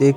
1